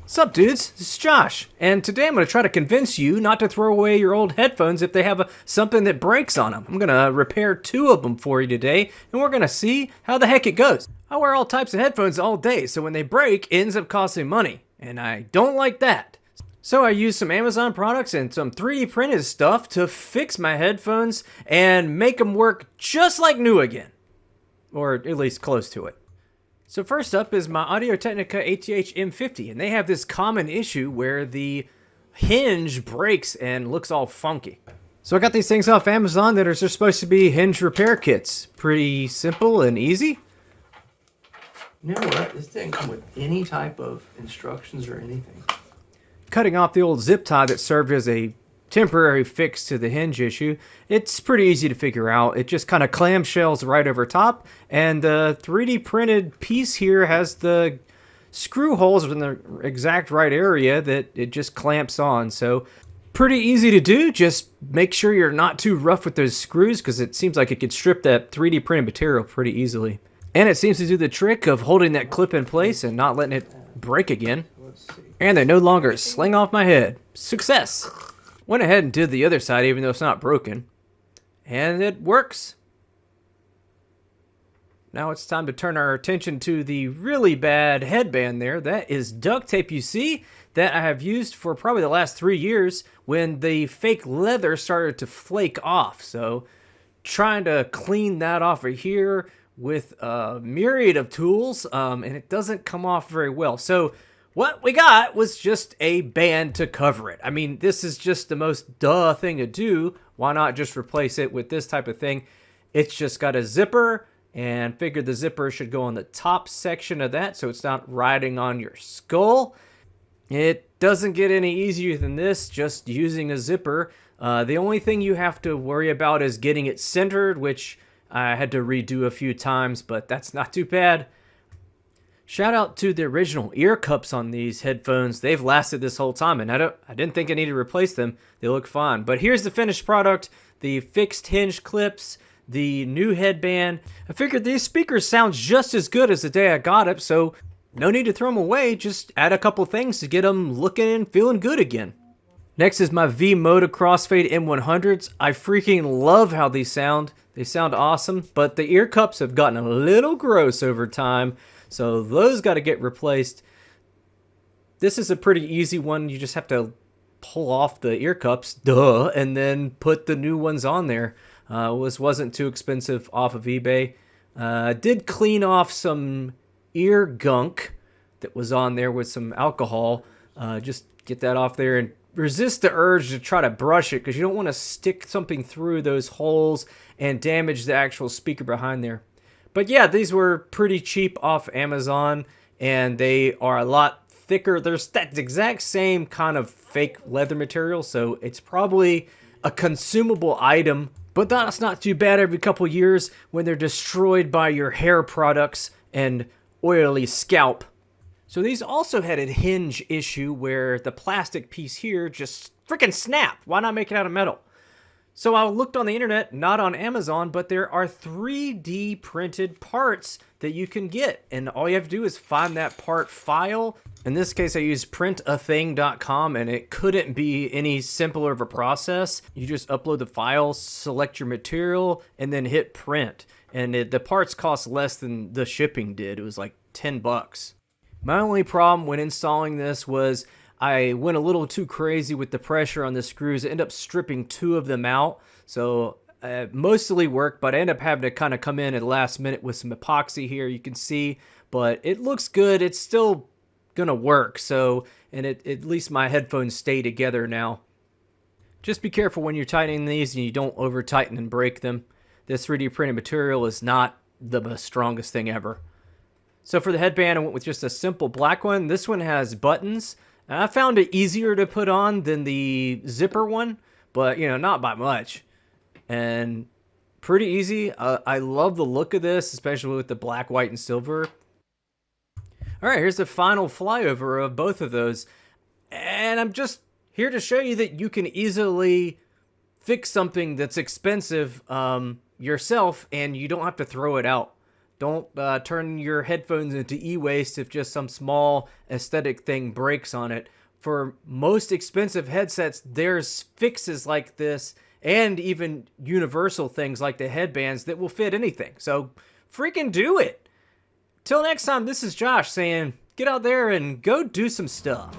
Sup dudes, this is Josh, and today I'm going to try to convince you not to throw away your old headphones if they have something that breaks on them. I'm going to repair 2 of them for you today, and we're going to see how the heck it goes. I wear all types of headphones all day, so when they break, it ends up costing money, and I don't like that. So I used some Amazon products and some 3D printed stuff to fix my headphones and make them work just like new again. Or at least close to it. So first up is my Audio Technica ATH M50, and they have this common issue where the hinge breaks and looks all funky. So I got these things off Amazon that are just supposed to be hinge repair kits. Pretty simple and easy. You know what? This didn't come with any type of instructions or anything. Cutting off the old zip tie that served as a temporary fix to the hinge issue, it's pretty easy to figure out. It just kind of clamshells right over top, and the 3D printed piece here has the screw holes in the exact right area that it just clamps on. So pretty easy to do. Just make sure you're not too rough with those screws, because it seems like it could strip that 3D printed material pretty easily. And it seems to do the trick of holding that clip in place and not letting it break again. And they no longer sling off my head. Success! Went ahead and did the other side even though it's not broken. And it works. Now it's time to turn our attention to the really bad headband there. That is duct tape, you see, that I have used for probably the last 3 years when the fake leather started to flake off. So trying to clean that off of here with a myriad of tools, and it doesn't come off very well. So what we got was just a band to cover it. I mean, this is just the most duh thing to do. Why not just replace it with this type of thing? It's just got a zipper, and figured the zipper should go on the top section of that so it's not riding on your skull. It doesn't get any easier than this, just using a zipper. The only thing you have to worry about is getting it centered, which I had to redo a few times, but that's not too bad. Shout out to the original ear cups on these headphones. They've lasted this whole time, and I didn't think I needed to replace them. They look fine. But here's the finished product, the fixed hinge clips, the new headband. I figured these speakers sound just as good as the day I got it, so no need to throw them away. Just add a couple things to get them looking and feeling good again. Next is my VMODA Crossfade M100s. I freaking love how these sound. They sound awesome, but the ear cups have gotten a little gross over time. So those got to get replaced. This is a pretty easy one. You just have to pull off the ear cups, duh, and then put the new ones on there. This wasn't too expensive off of eBay. Did clean off some ear gunk that was on there with some alcohol. Just get that off there and resist the urge to try to brush it, because you don't want to stick something through those holes and damage the actual speaker behind there. But yeah, these were pretty cheap off Amazon, and they are a lot thicker. There's that exact same kind of fake leather material, so it's probably a consumable item. But that's not too bad every couple years when they're destroyed by your hair products and oily scalp. So these also had a hinge issue where the plastic piece here just freaking snapped. Why not make it out of metal? So I looked on the internet, not on Amazon, but there are 3D printed parts that you can get. And all you have to do is find that part file. In this case, I used printathing.com, and it couldn't be any simpler of a process. You just upload the file, select your material, and then hit print. And the parts cost less than the shipping did. It was like 10 bucks. My only problem when installing this was I went a little too crazy with the pressure on the screws. I ended up stripping 2 of them out. So mostly worked, but I ended up having to kind of come in at the last minute with some epoxy here, you can see. But it looks good. It's still going to work. So, and at least my headphones stay together now. Just be careful when you're tightening these and you don't over tighten and break them. This 3D printed material is not the strongest thing ever. So for the headband, I went with just a simple black one. This one has buttons. I found it easier to put on than the zipper one, but, you know, not by much. And pretty easy. I love the look of this, especially with the black, white, and silver. All right, here's the final flyover of both of those. And I'm just here to show you that you can easily fix something that's expensive yourself, and you don't have to throw it out. Don't turn your headphones into e-waste if just some small aesthetic thing breaks on it. For most expensive headsets, there's fixes like this and even universal things like the headbands that will fit anything. So freaking do it. Till next time, this is Josh saying, get out there and go do some stuff.